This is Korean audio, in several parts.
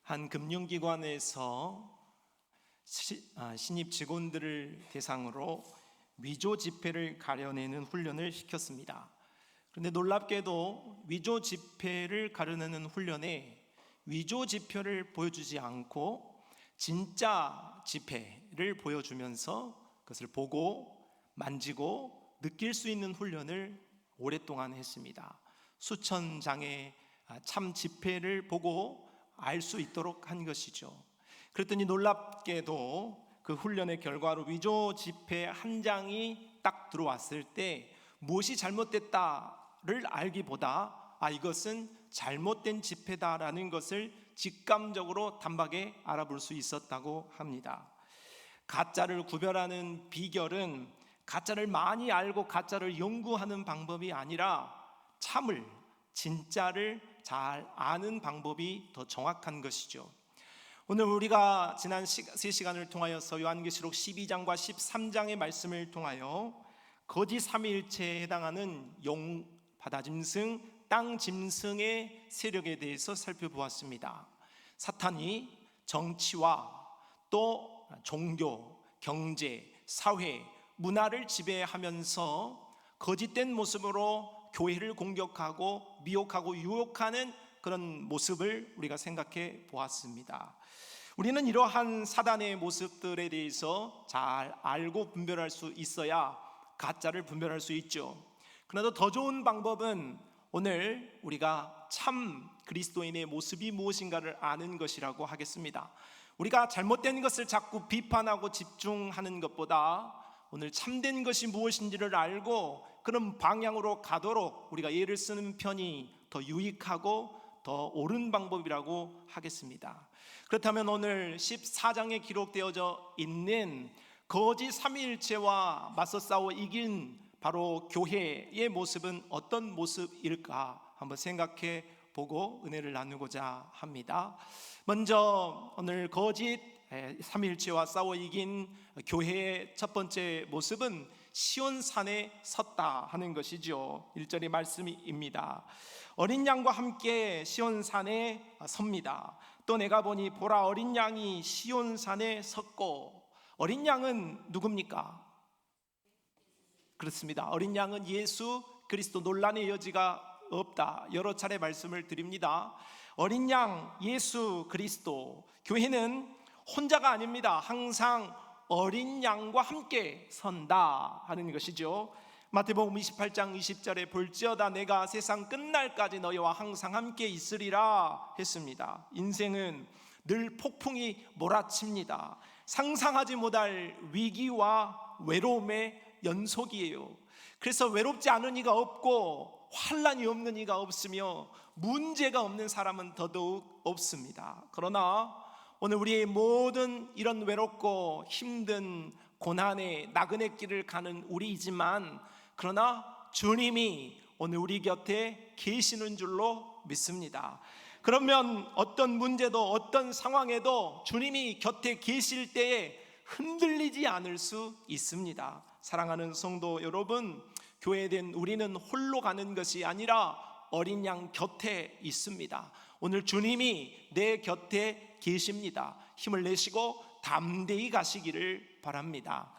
한 금융기관에서 신입 직원들을 대상으로 위조 지폐를 가려내는 훈련을 시켰습니다. 그런데 놀랍게도 위조 지폐를 가려내는 훈련에 위조 지폐를 보여주지 않고 진짜 지폐를 보여주면서 그것을 보고 만지고 느낄 수 있는 훈련을 오랫동안 했습니다. 수천 장의 참 지폐를 보고 알 수 있도록 한 것이죠. 그랬더니 놀랍게도 그 훈련의 결과로 위조 지폐 한 장이 딱 들어왔을 때 무엇이 잘못됐다를 알기보다 이것은 잘못된 지폐다라는 것을 직감적으로 단박에 알아볼 수 있었다고 합니다. 가짜를 구별하는 비결은 가짜를 많이 알고 가짜를 연구하는 방법이 아니라 참을, 진짜를 잘 아는 방법이 더 정확한 것이죠. 오늘 우리가 지난 3시간을 통하여서 요한계시록 12장과 13장의 말씀을 통하여 거짓 삼위일체에 해당하는 용, 바다 짐승, 땅 짐승의 세력에 대해서 살펴보았습니다. 사탄이 정치와 또 종교, 경제, 사회, 문화를 지배하면서 거짓된 모습으로 교회를 공격하고 미혹하고 유혹하는 그런 모습을 우리가 생각해 보았습니다. 우리는 이러한 사단의 모습들에 대해서 잘 알고 분별할 수 있어야 가짜를 분별할 수 있죠. 그러나 더 좋은 방법은 오늘 우리가 참 그리스도인의 모습이 무엇인가를 아는 것이라고 하겠습니다. 우리가 잘못된 것을 자꾸 비판하고 집중하는 것보다 오늘 참된 것이 무엇인지를 알고 그런 방향으로 가도록 우리가 예를 쓰는 편이 더 유익하고 더 옳은 방법이라고 하겠습니다. 그렇다면 오늘 14장에 기록되어져 있는 거짓 삼위일체와 맞서 싸워 이긴 바로 교회의 모습은 어떤 모습일까 한번 생각해 보고 은혜를 나누고자 합니다. 먼저 오늘 거짓 삼위일체와 싸워 이긴 교회의 첫 번째 모습은 시온산에 섰다 하는 것이죠. 1절의 말씀입니다. 어린 양과 함께 시온산에 섭니다. 또 내가 보니 보라 어린 양이 시온산에 섰고, 어린 양은 누굽니까? 그렇습니다. 어린 양은 예수 그리스도, 논란의 여지가 없다. 여러 차례 말씀을 드립니다. 어린 양 예수 그리스도, 교회는 혼자가 아닙니다. 항상 어린 양과 함께 선다 하는 것이죠. 마태복음 28장 20절에 볼지어다 내가 세상 끝날까지 너희와 항상 함께 있으리라 했습니다. 인생은 늘 폭풍이 몰아칩니다. 상상하지 못할 위기와 외로움의 연속이에요. 그래서 외롭지 않은 이가 없고 환난이 없는 이가 없으며 문제가 없는 사람은 더더욱 없습니다. 그러나 오늘 우리의 모든 이런 외롭고 힘든 고난의 나그네 길을 가는 우리이지만, 그러나 주님이 오늘 우리 곁에 계시는 줄로 믿습니다. 그러면 어떤 문제도 어떤 상황에도 주님이 곁에 계실 때에 흔들리지 않을 수 있습니다. 사랑하는 성도 여러분, 교회에 된 우리는 홀로 가는 것이 아니라 어린 양 곁에 있습니다. 오늘 주님이 내 곁에 계십니다. 힘을 내시고 담대히 가시기를 바랍니다.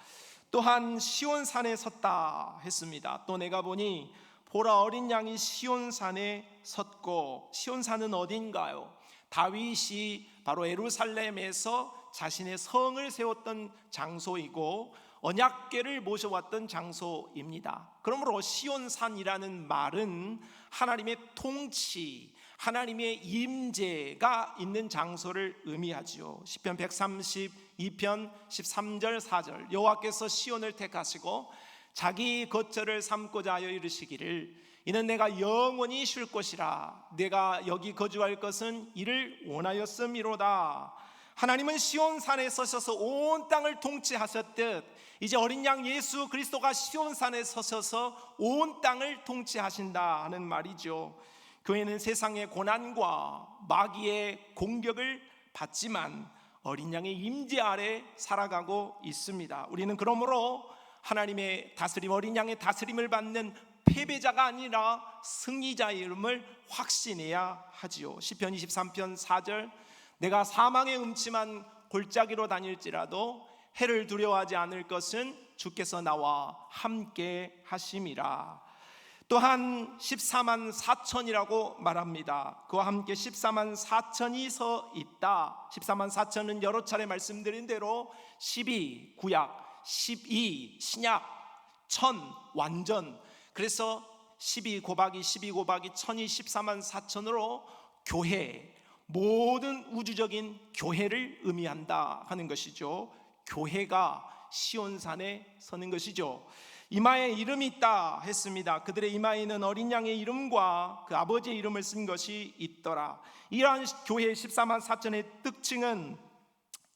또한 시온산에 섰다 했습니다. 또 내가 보니 보라 어린 양이 시온산에 섰고, 시온산은 어딘가요? 다윗이 바로 예루살렘에서 자신의 성을 세웠던 장소이고 언약궤를 모셔왔던 장소입니다. 그러므로 시온산이라는 말은 하나님의 통치, 하나님의 임재가 있는 장소를 의미하지요. 시편 132편 13절 4절 여호와께서 시온을 택하시고 자기 거처를 삼고자 하여 이르시기를 이는 내가 영원히 쉴 곳이라 내가 여기 거주할 것은 이를 원하였음이로다. 하나님은 시온산에 서셔서 온 땅을 통치하셨듯 이제 어린 양 예수 그리스도가 시온산에 서셔서 온 땅을 통치하신다 하는 말이죠. 교회는 세상의 고난과 마귀의 공격을 받지만 어린 양의 임재 아래 살아가고 있습니다. 우리는 그러므로 하나님의 다스림, 어린 양의 다스림을 받는 패배자가 아니라 승리자의 이름을 확신해야 하지요. 시편 23편 4절 내가 사망의 음침한 골짜기로 다닐지라도 해를 두려워하지 않을 것은 주께서 나와 함께 하심이라. 또한 14만 4천이라고 말합니다. 그와 함께 14만 4천이 서 있다. 14만 4천은 여러 차례 말씀드린 대로 12 구약, 12 신약, 1000 완전. 그래서 12 곱하기 12 곱하기 1000이 14만 4천으로 교회, 모든 우주적인 교회를 의미한다 하는 것이죠. 교회가 시온산에 서는 것이죠. 이마에 이름이 있다 했습니다. 그들의 이마에는 어린 양의 이름과 그 아버지의 이름을 쓴 것이 있더라. 이러한 교회의 14만 4천의 특징은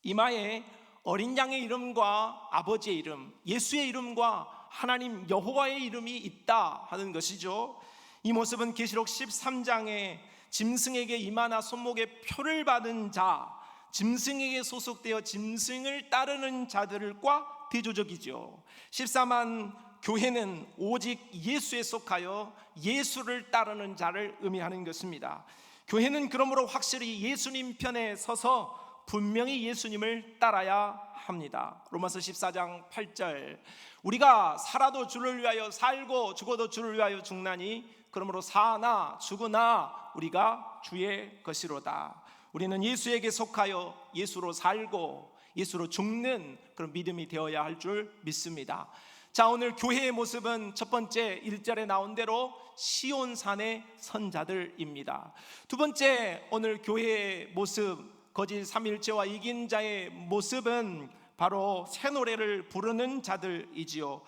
이마에 어린 양의 이름과 아버지의 이름, 예수의 이름과 하나님 여호와의 이름이 있다 하는 것이죠. 이 모습은 계시록 13장에 짐승에게 이마나 손목에 표를 받은 자, 짐승에게 소속되어 짐승을 따르는 자들과 대조적이죠. 14만 교회는 오직 예수에 속하여 예수를 따르는 자를 의미하는 것입니다. 교회는 그러므로 확실히 예수님 편에 서서 분명히 예수님을 따라야 합니다. 로마서 14장 8절, 우리가 살아도 주를 위하여 살고 죽어도 주를 위하여 죽나니 그러므로 사나 죽으나 우리가 주의 것이로다. 우리는 예수에게 속하여 예수로 살고 예수로 죽는 그런 믿음이 되어야 할 줄 믿습니다. 자, 오늘 교회의 모습은 첫 번째 1절에 나온 대로 시온산의 선자들입니다. 두 번째, 오늘 교회의 모습, 거짓 삼일체와 이긴 자의 모습은 바로 새 노래를 부르는 자들이지요.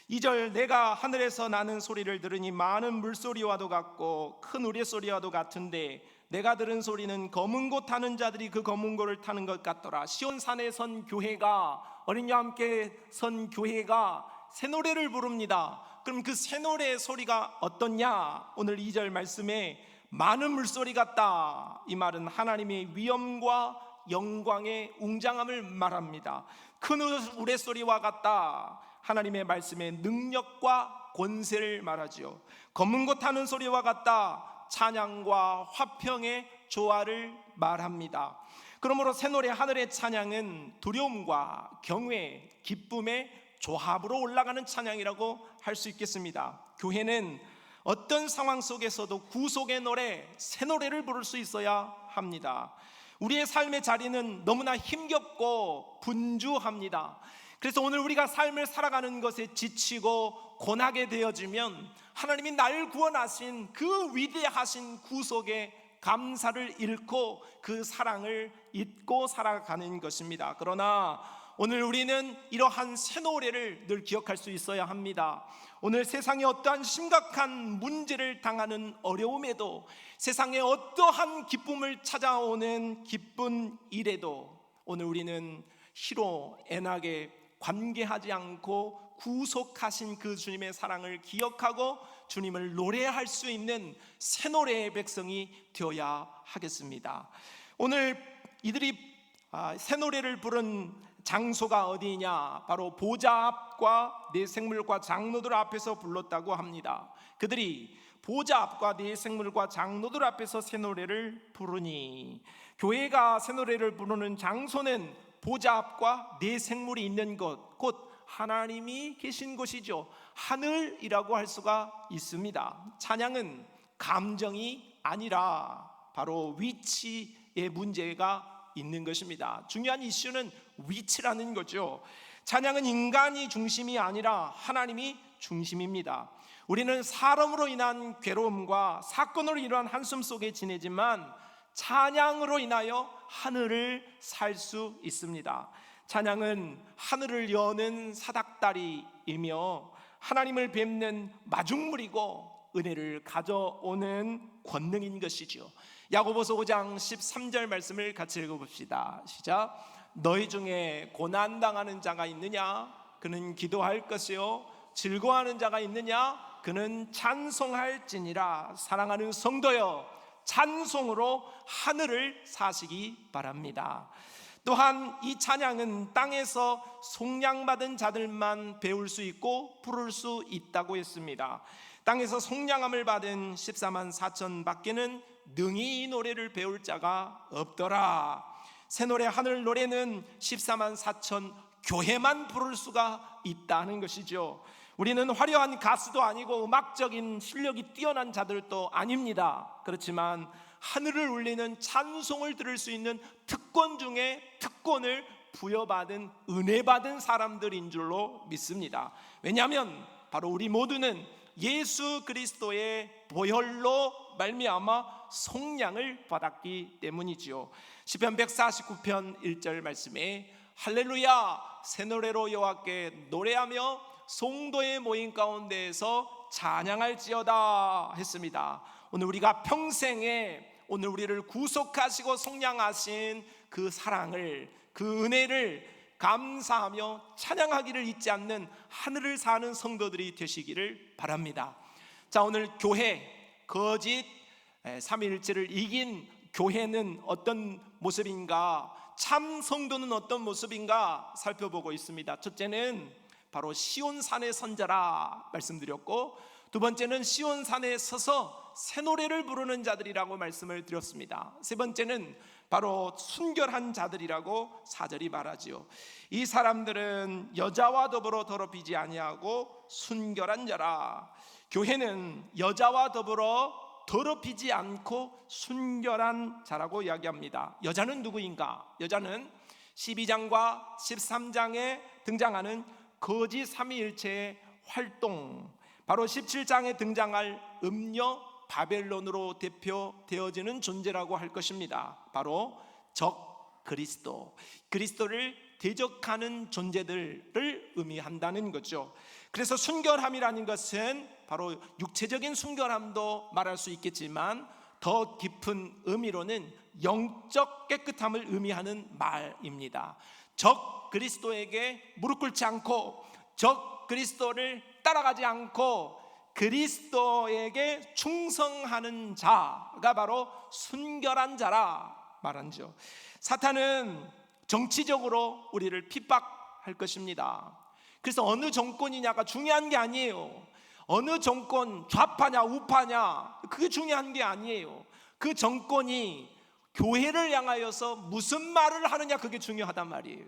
2절, 내가 하늘에서 나는 소리를 들으니 많은 물소리와도 같고 큰 우레소리와도 같은데 내가 들은 소리는 검은 고 타는 자들이 그 검은 고를 타는 것 같더라. 시온산에 선 교회가, 어린 양과 함께 선 교회가 새 노래를 부릅니다. 그럼 그 새 노래의 소리가 어떻냐? 오늘 2절 말씀에 많은 물소리 같다, 이 말은 하나님의 위엄과 영광의 웅장함을 말합니다. 큰 우레소리와 같다, 하나님의 말씀의 능력과 권세를 말하지요. 검은 고 타는 소리와 같다, 찬양과 화평의 조화를 말합니다. 그러므로 새노래 하늘의 찬양은 두려움과 경외, 기쁨의 조합으로 올라가는 찬양이라고 할 수 있겠습니다. 교회는 어떤 상황 속에서도 구속의 노래, 새 노래를 부를 수 있어야 합니다. 우리의 삶의 자리는 너무나 힘겹고 분주합니다. 그래서 오늘 우리가 삶을 살아가는 것에 지치고 고나게 되어지면 하나님이 나를 구원하신 그 위대하신 구속의 감사를 잃고 그 사랑을 잊고 살아가는 것입니다. 그러나 오늘 우리는 이러한 새 노래를 늘 기억할 수 있어야 합니다. 오늘 세상에 어떠한 심각한 문제를 당하는 어려움에도, 세상에 어떠한 기쁨을 찾아오는 기쁜 일에도 오늘 우리는 희로 애나게 관계하지 않고 구속하신 그 주님의 사랑을 기억하고 주님을 노래할 수 있는 새 노래의 백성이 되어야 하겠습니다. 오늘 이들이 새 노래를 부른 장소가 어디냐? 바로 보좌 앞과 네 생물과 장로들 앞에서 불렀다고 합니다. 그들이 보좌 앞과 네 생물과 장로들 앞에서 새 노래를 부르니, 교회가 새 노래를 부르는 장소는 보좌 앞과 네 생물이 있는 곳, 곧 하나님이 계신 곳이죠. 하늘이라고 할 수가 있습니다. 찬양은 감정이 아니라 바로 위치의 문제가 있는 것입니다. 중요한 이슈는 위치라는 거죠. 찬양은 인간이 중심이 아니라 하나님이 중심입니다. 우리는 사람으로 인한 괴로움과 사건으로 인한 한숨 속에 지내지만 찬양으로 인하여 하늘을 살 수 있습니다. 찬양은 하늘을 여는 사닥다리이며 하나님을 뵙는 마중물이고 은혜를 가져오는 권능인 것이죠. 야고보서 5장 13절 말씀을 같이 읽어봅시다. 시작. 너희 중에 고난당하는 자가 있느냐? 그는 기도할 것이요. 즐거워하는 자가 있느냐? 그는 찬송할지니라. 사랑하는 성도여, 찬송으로 하늘을 사시기 바랍니다. 또한 이 찬양은 땅에서 속량받은 자들만 배울 수 있고 부를 수 있다고 했습니다. 땅에서 속량함을 받은 14만 4천 밖에는 능히 이 노래를 배울 자가 없더라. 새노래 하늘 노래는 14만 4천 교회만 부를 수가 있다는 것이죠. 우리는 화려한 가수도 아니고 음악적인 실력이 뛰어난 자들도 아닙니다. 그렇지만 하늘을 울리는 찬송을 들을 수 있는 특권 중에 특권을 부여받은 은혜받은 사람들인 줄로 믿습니다. 왜냐하면 바로 우리 모두는 예수 그리스도의 보혈로 말미암아 속량을 받았기 때문이지요. 시편 149편 1절 말씀에 할렐루야 새 노래로 여호와께 노래하며 성도의 모임 가운데에서 찬양할지어다 했습니다. 오늘 우리가 평생에 오늘 우리를 구속하시고 속량하신 그 사랑을, 그 은혜를 감사하며 찬양하기를 잊지 않는 하늘을 사는 성도들이 되시기를 바랍니다. 자, 오늘 교회, 거짓 삼위일체를 이긴 교회는 어떤 모습인가, 참 성도는 어떤 모습인가 살펴보고 있습니다. 첫째는 바로 시온산에 선자라 말씀드렸고, 두 번째는 시온산에 서서 새 노래를 부르는 자들이라고 말씀을 드렸습니다. 세 번째는 바로 순결한 자들이라고 4절이 말하지요. 이 사람들은 여자와 더불어 더럽히지 아니하고 순결한 자라. 교회는 여자와 더불어 더럽히지 않고 순결한 자라고 이야기합니다. 여자는 누구인가? 여자는 12장과 13장에 등장하는 거짓 삼위일체의 활동, 바로 17장에 등장할 음녀 바벨론으로 대표되어지는 존재라고 할 것입니다. 바로 적 그리스도, 그리스도를 대적하는 존재들을 의미한다는 거죠. 그래서 순결함이라는 것은 바로 육체적인 순결함도 말할 수 있겠지만 더 깊은 의미로는 영적 깨끗함을 의미하는 말입니다. 적 그리스도에게 무릎 꿇지 않고 적 그리스도를 따라가지 않고 그리스도에게 충성하는 자가 바로 순결한 자라 말하죠. 사탄은 정치적으로 우리를 핍박할 것입니다. 그래서 어느 정권이냐가 중요한 게 아니에요. 어느 정권, 좌파냐 우파냐, 그게 중요한 게 아니에요. 그 정권이 교회를 향하여서 무슨 말을 하느냐, 그게 중요하단 말이에요.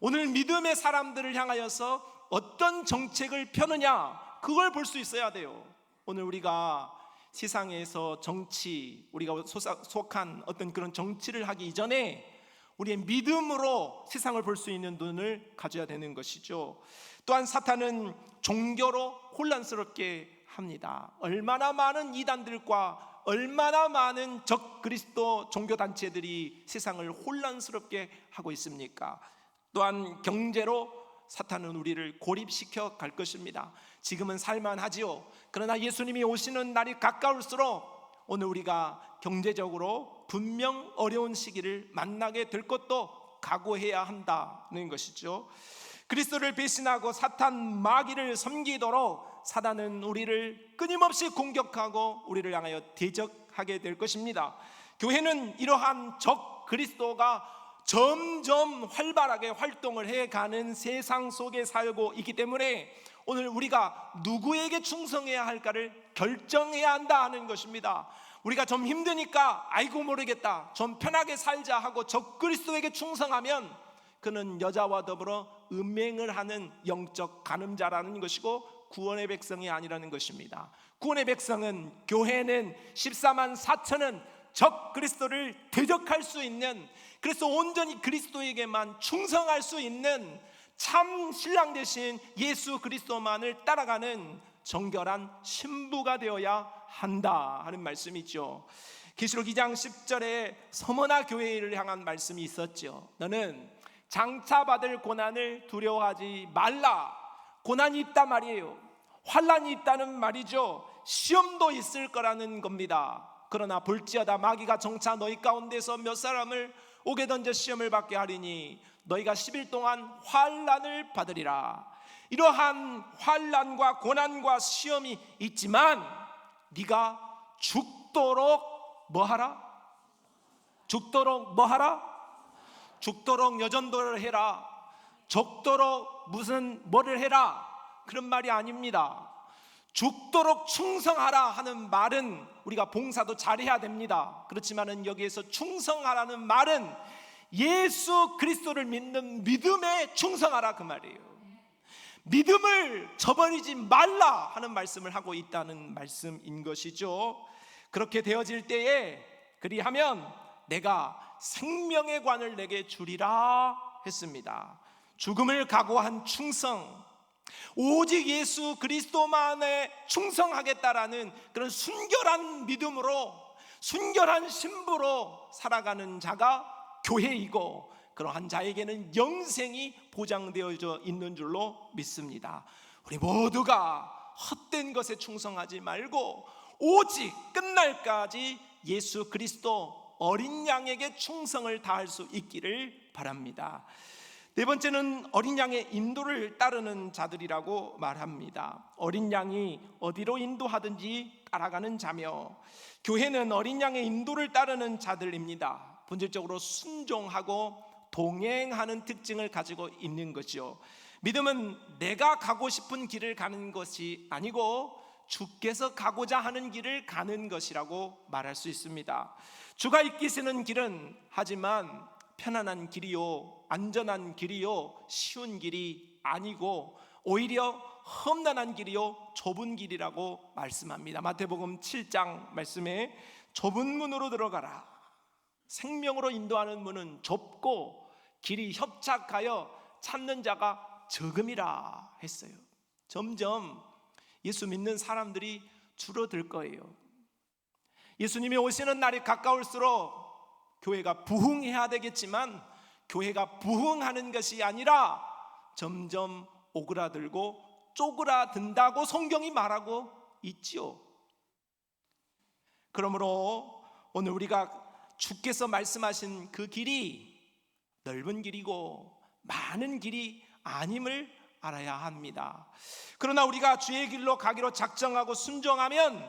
오늘 믿음의 사람들을 향하여서 어떤 정책을 펴느냐, 그걸 볼 수 있어야 돼요. 오늘 우리가 세상에서 정치, 우리가 속한 어떤 그런 정치를 하기 이전에 우리의 믿음으로 세상을 볼 수 있는 눈을 가져야 되는 것이죠. 또한 사탄은 종교로 혼란스럽게 합니다. 얼마나 많은 이단들과 얼마나 많은 적 그리스도 종교단체들이 세상을 혼란스럽게 하고 있습니까? 또한 경제로 사탄은 우리를 고립시켜 갈 것입니다. 지금은 살만하지요. 그러나 예수님이 오시는 날이 가까울수록 오늘 우리가 경제적으로 분명 어려운 시기를 만나게 될 것도 각오해야 한다는 것이죠. 그리스도를 배신하고 사탄 마귀를 섬기도록 사단은 우리를 끊임없이 공격하고 우리를 향하여 대적하게 될 것입니다. 교회는 이러한 적 그리스도가 점점 활발하게 활동을 해가는 세상 속에 살고 있기 때문에 오늘 우리가 누구에게 충성해야 할까를 결정해야 한다는 것입니다. 우리가 좀 힘드니까 아이고 모르겠다, 좀 편하게 살자 하고 적 그리스도에게 충성하면 그는 여자와 더불어 음행을 하는 영적 간음자라는 것이고 구원의 백성이 아니라는 것입니다. 구원의 백성은, 교회는 14만 4천은 적 그리스도를 대적할 수 있는, 그래서 온전히 그리스도에게만 충성할 수 있는 참 신랑 되신 예수 그리스도만을 따라가는 정결한 신부가 되어야 한다 하는 말씀이죠. 계시록 2장 10절에 서머나 교회를 향한 말씀이 있었죠. 너는 장차 받을 고난을 두려워하지 말라. 고난이 있단 말이에요. 환난이 있다는 말이죠. 시험도 있을 거라는 겁니다. 그러나 볼지어다 마귀가 정차 너희 가운데서 몇 사람을 오게 던져 시험을 받게 하리니 너희가 10일 동안 환난을 받으리라. 이러한 환난과 고난과 시험이 있지만 네가 죽도록 뭐하라? 죽도록 뭐하라? 죽도록 여전도를 해라. 죽도록 무슨 뭐를 해라, 그런 말이 아닙니다. 죽도록 충성하라 하는 말은 우리가 봉사도 잘해야 됩니다. 그렇지만은 여기에서 충성하라는 말은 예수 그리스도를 믿는 믿음에 충성하라 그 말이에요. 믿음을 저버리지 말라 하는 말씀을 하고 있다는 말씀인 것이죠. 그렇게 되어질 때에 그리하면 내가 생명의 관을 내게 주리라 했습니다. 죽음을 각오한 충성, 오직 예수 그리스도만에 충성하겠다라는 그런 순결한 믿음으로, 순결한 신부로 살아가는 자가 교회이고, 그러한 자에게는 영생이 보장되어져 있는 줄로 믿습니다. 우리 모두가 헛된 것에 충성하지 말고 오직 끝날까지 예수 그리스도 어린 양에게 충성을 다할 수 있기를 바랍니다. 네 번째는 어린 양의 인도를 따르는 자들이라고 말합니다. 어린 양이 어디로 인도하든지 따라가는 자며, 교회는 어린 양의 인도를 따르는 자들입니다. 본질적으로 순종하고 동행하는 특징을 가지고 있는 것이죠. 믿음은 내가 가고 싶은 길을 가는 것이 아니고 주께서 가고자 하는 길을 가는 것이라고 말할 수 있습니다. 주가 이끄시는 길은 하지만 편안한 길이요, 안전한 길이요, 쉬운 길이 아니고 오히려 험난한 길이요, 좁은 길이라고 말씀합니다. 마태복음 7장 말씀에 좁은 문으로 들어가라. 생명으로 인도하는 문은 좁고 길이 협착하여 찾는 자가 적음이라 했어요. 점점 예수 믿는 사람들이 줄어들 거예요. 예수님이 오시는 날이 가까울수록 교회가 부흥해야 되겠지만, 교회가 부흥하는 것이 아니라 점점 오그라들고 쪼그라든다고 성경이 말하고 있지요. 그러므로 오늘 우리가 주께서 말씀하신 그 길이 넓은 길이고 많은 길이 아님을 알아야 합니다. 그러나 우리가 주의 길로 가기로 작정하고 순종하면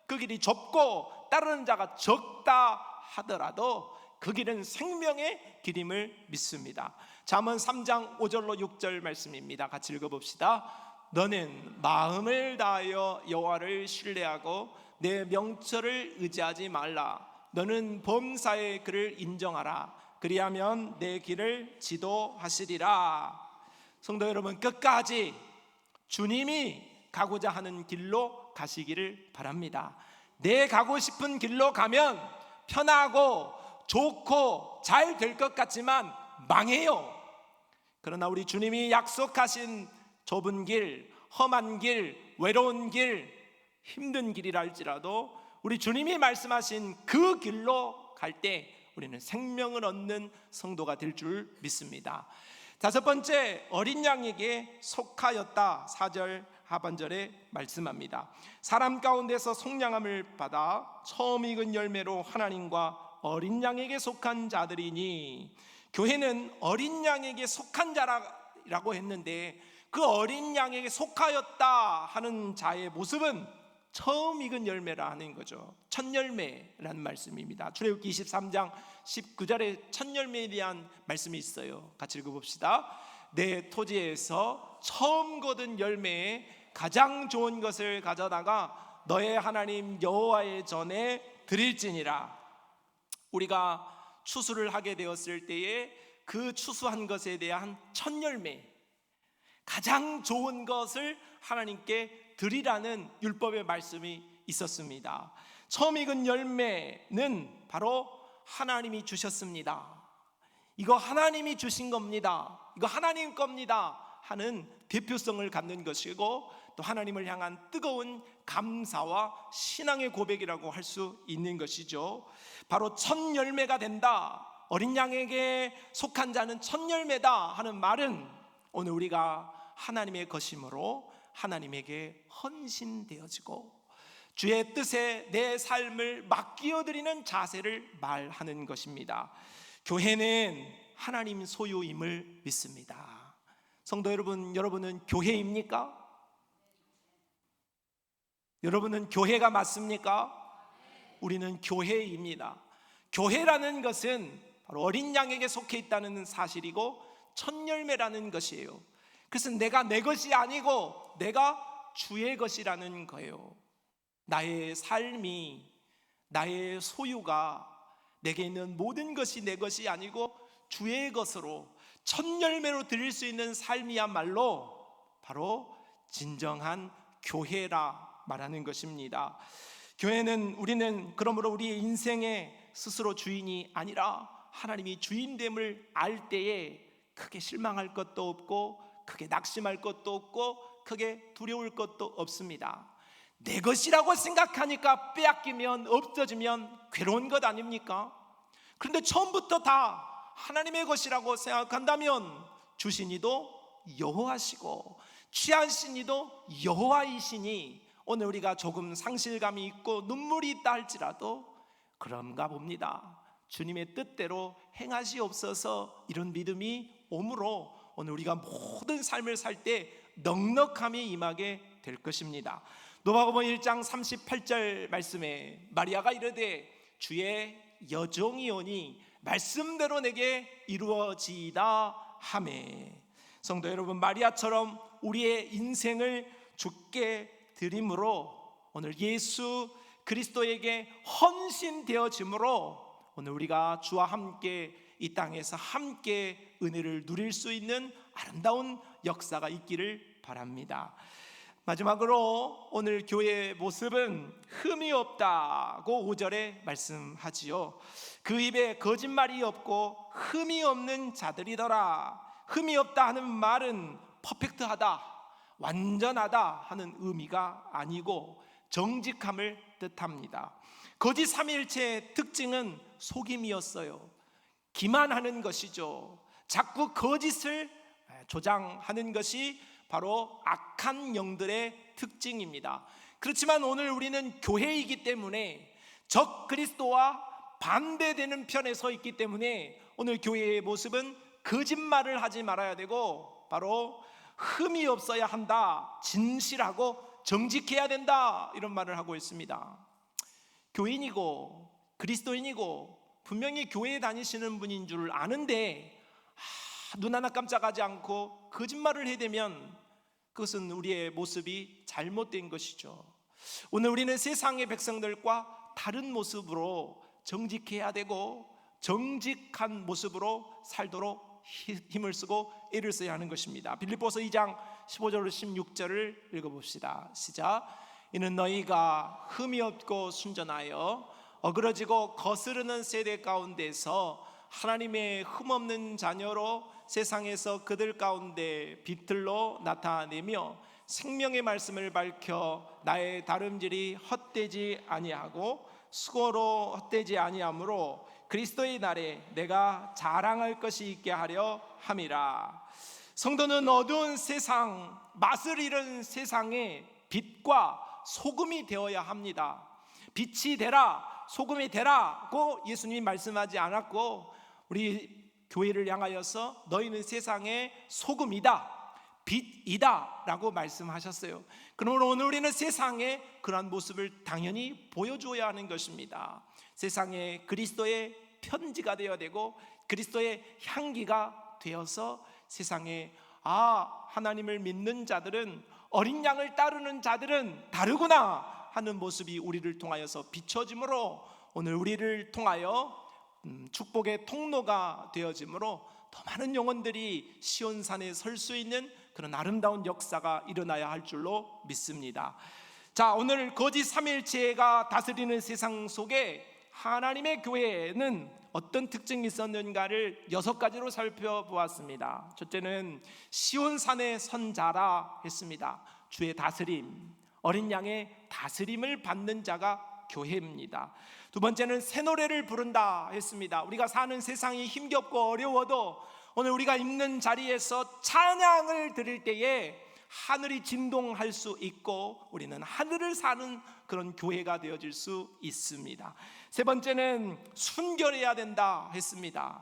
그 길이 좁고 따르는 자가 적다 하더라도 그 길은 생명의 길임을 믿습니다. 잠언 3장 5절로 6절 말씀입니다. 같이 읽어봅시다. 너는 마음을 다하여 여호와를 신뢰하고 내 명철을 의지하지 말라. 너는 범사의 그를 인정하라. 그리하면 내 길을 지도하시리라. 성도 여러분, 끝까지 주님이 가고자 하는 길로 가시기를 바랍니다. 내 가고 싶은 길로 가면 편하고 좋고 잘 될 것 같지만 망해요. 그러나 우리 주님이 약속하신 좁은 길, 험한 길, 외로운 길, 힘든 길이라 할지라도 우리 주님이 말씀하신 그 길로 갈 때 우리는 생명을 얻는 성도가 될 줄 믿습니다. 다섯 번째, 어린 양에게 속하였다. 4절 하반절에 말씀합니다. 사람 가운데서 속량함을 받아 처음 익은 열매로 하나님과 어린 양에게 속한 자들이니, 교회는 어린 양에게 속한 자라고 했는데 그 어린 양에게 속하였다 하는 자의 모습은 처음 익은 열매라 하는 거죠. 첫 열매라는 말씀입니다. 출애굽기 23장 19절에 첫 열매에 대한 말씀이 있어요. 같이 읽어봅시다. 내 토지에서 처음 거둔 열매에 가장 좋은 것을 가져다가 너의 하나님 여호와의 전에 드릴지니라. 우리가 추수를 하게 되었을 때에 그 추수한 것에 대한 첫 열매, 가장 좋은 것을 하나님께 드리라는 율법의 말씀이 있었습니다. 처음 익은 열매는 바로 하나님이 주셨습니다. 이거 하나님이 주신 겁니다. 이거 하나님 겁니다 하는 대표성을 갖는 것이고, 또 하나님을 향한 뜨거운 감사와 신앙의 고백이라고 할 수 있는 것이죠. 바로 첫 열매가 된다, 어린 양에게 속한 자는 첫 열매다 하는 말은 오늘 우리가 하나님의 것이므로 하나님에게 헌신되어지고 주의 뜻에 내 삶을 맡기어드리는 자세를 말하는 것입니다. 교회는 하나님 소유임을 믿습니다. 성도 여러분, 여러분은 교회입니까? 여러분은 교회가 맞습니까? 우리는 교회입니다. 교회라는 것은 바로 어린 양에게 속해 있다는 사실이고 첫 열매라는 것이에요. 그래서 내가 내 것이 아니고 내가 주의 것이라는 거예요. 나의 삶이, 나의 소유가, 내게 있는 모든 것이 내 것이 아니고 주의 것으로 첫 열매로 드릴 수 있는 삶이야말로 바로 진정한 교회라 말하는 것입니다. 교회는, 우리는 그러므로 우리의 인생의 스스로 주인이 아니라 하나님이 주인됨을 알 때에 크게 실망할 것도 없고 크게 낙심할 것도 없고 크게 두려울 것도 없습니다. 내 것이라고 생각하니까 빼앗기면, 없어지면 괴로운 것 아닙니까? 그런데 처음부터 다 하나님의 것이라고 생각한다면 주신 이도 여호와시고 취하신 이도 여호와이시니 오늘 우리가 조금 상실감이 있고 눈물이 있다 할지라도 그런가 봅니다. 주님의 뜻대로 행하시옵소서, 이런 믿음이 오므로 오늘 우리가 모든 삶을 살 때 넉넉함이 임하게 될 것입니다. 누가복음 1장 38절 말씀에 마리아가 이르되 주의 여종이오니 말씀대로 내게 이루어지이다 하매. 성도 여러분, 마리아처럼 우리의 인생을 주께 드림으로 오늘 예수 그리스도에게 헌신되어짐으로 오늘 우리가 주와 함께 이 땅에서 함께 은혜를 누릴 수 있는 아름다운 역사가 있기를 바랍니다. 마지막으로 오늘 교회의 모습은 흠이 없다고 5절에 말씀하지요. 그 입에 거짓말이 없고 흠이 없는 자들이더라. 흠이 없다 하는 말은 퍼펙트하다, 완전하다 하는 의미가 아니고 정직함을 뜻합니다. 거짓 삼위일체의 특징은 속임이었어요. 기만하는 것이죠. 자꾸 거짓을 조장하는 것이 바로 악한 영들의 특징입니다. 그렇지만 오늘 우리는 교회이기 때문에 적 그리스도와 반대되는 편에 서 있기 때문에 오늘 교회의 모습은 거짓말을 하지 말아야 되고 바로 흠이 없어야 한다, 진실하고 정직해야 된다, 이런 말을 하고 있습니다. 교인이고 그리스도인이고 분명히 교회에 다니시는 분인 줄 아는데 눈 하나 깜짝하지 않고 거짓말을 해대면 그것은 우리의 모습이 잘못된 것이죠. 오늘 우리는 세상의 백성들과 다른 모습으로 정직해야 되고 정직한 모습으로 살도록 힘을 쓰고 애를 써야 하는 것입니다. 빌립보서 2장 15절로 16절을 읽어봅시다. 시작. 이는 너희가 흠이 없고 순전하여 어그러지고 거스르는 세대 가운데서 하나님의 흠없는 자녀로 세상에서 그들 가운데 빛들로 나타내며 생명의 말씀을 밝혀 나의 다름질이 헛되지 아니하고 수고로 헛되지 아니하므로 그리스도의 날에 내가 자랑할 것이 있게 하려 함이라. 성도는 어두운 세상, 맛을 잃은 세상의 빛과 소금이 되어야 합니다. 빛이 되라, 소금이 되라고 예수님이 말씀하지 않았고 우리 교회를 향하여서 너희는 세상의 소금이다, 빛이다 라고 말씀하셨어요. 그러므로 오늘 우리는 세상에 그러한 모습을 당연히 보여줘야 하는 것입니다. 세상에 그리스도의 편지가 되어야 되고 그리스도의 향기가 되어서 세상에 하나님을 믿는 자들은, 어린 양을 따르는 자들은 다르구나 하는 모습이 우리를 통하여서 비춰짐으로 오늘 우리를 통하여 축복의 통로가 되어짐으로 더 많은 영혼들이 시온산에 설 수 있는 그런 아름다운 역사가 일어나야 할 줄로 믿습니다. 자, 오늘 거짓 삼위일체가 다스리는 세상 속에 하나님의 교회에는 어떤 특징이 있었는가를 6가지로 살펴보았습니다. 첫째는 시온산의 선자라 했습니다. 주의 다스림, 어린 양의 다스림을 받는 자가 교회입니다. 두 번째는 새 노래를 부른다 했습니다. 우리가 사는 세상이 힘겹고 어려워도 오늘 우리가 있는 자리에서 찬양을 드릴 때에 하늘이 진동할 수 있고 우리는 하늘을 사는 그런 교회가 되어질 수 있습니다. 세 번째는 순결해야 된다 했습니다.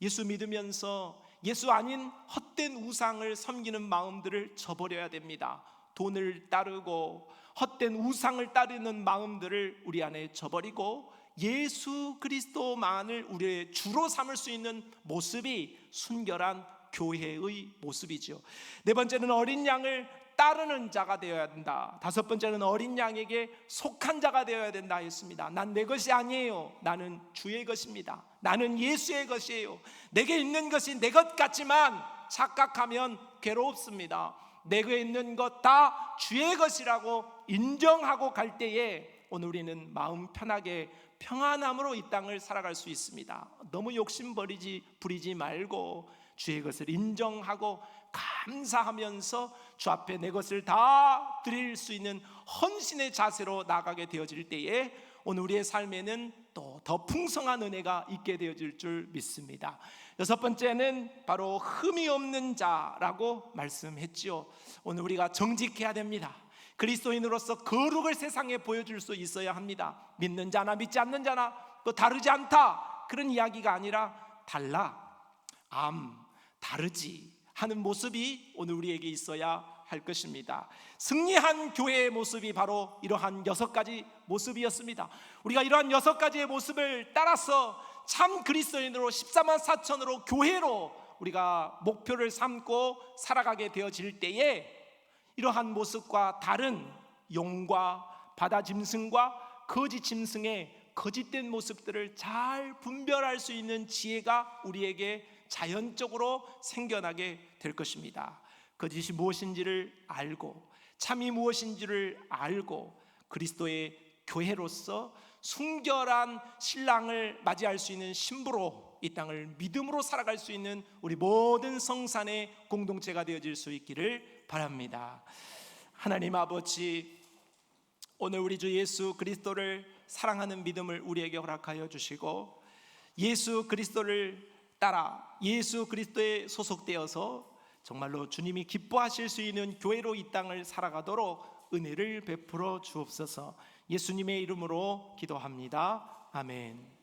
예수 믿으면서 예수 아닌 헛된 우상을 섬기는 마음들을 저버려야 됩니다. 돈을 따르고 헛된 우상을 따르는 마음들을 우리 안에 저버리고 예수 그리스도만을 우리의 주로 삼을 수 있는 모습이 순결한 교회의 모습이죠. 네 번째는 어린 양을 따르는 자가 되어야 된다. 다섯 번째는 어린 양에게 속한 자가 되어야 된다 했습니다. 난 내 것이 아니에요. 나는 주의 것입니다. 나는 예수의 것이에요. 내게 있는 것이 내 것 같지만 착각하면 괴롭습니다. 내게 있는 것 다 주의 것이라고 인정하고 갈 때에 오늘 우리는 마음 편하게 평안함으로 이 땅을 살아갈 수 있습니다. 너무 욕심 부리지 말고 주의 것을 인정하고 감사하면서 주 앞에 내 것을 다 드릴 수 있는 헌신의 자세로 나가게 되어질 때에 오늘 우리의 삶에는 또 더 풍성한 은혜가 있게 되어질 줄 믿습니다. 여섯 번째는 바로 흠이 없는 자라고 말씀했지요. 오늘 우리가 정직해야 됩니다. 그리스도인으로서 거룩을 세상에 보여줄 수 있어야 합니다. 믿는 자나 믿지 않는 자나 또 다르지 않다, 그런 이야기가 아니라 달라, 다르지 하는 모습이 오늘 우리에게 있어야 할 것입니다. 승리한 교회의 모습이 바로 이러한 6가지 모습이었습니다. 우리가 이러한 6가지의 모습을 따라서 참 그리스도인으로 14만 4천으로 교회로 우리가 목표를 삼고 살아가게 되어질 때에 이러한 모습과 다른 용과 바다 짐승과 거짓 짐승의 거짓된 모습들을 잘 분별할 수 있는 지혜가 우리에게 자연적으로 생겨나게 될 것입니다. 거짓이 무엇인지를 알고 참이 무엇인지를 알고 그리스도의 교회로서 순결한 신랑을 맞이할 수 있는 신부로 이 땅을 믿음으로 살아갈 수 있는 우리 모든 성산의 공동체가 되어질 수 있기를 바랍니다. 하나님 아버지, 오늘 우리 주 예수 그리스도를 사랑하는 믿음을 우리에게 허락하여 주시고 예수 그리스도를 따라 예수 그리스도에 소속되어서 정말로 주님이 기뻐하실 수 있는 교회로 이 땅을 살아가도록 은혜를 베풀어 주옵소서. 예수님의 이름으로 기도합니다. 아멘.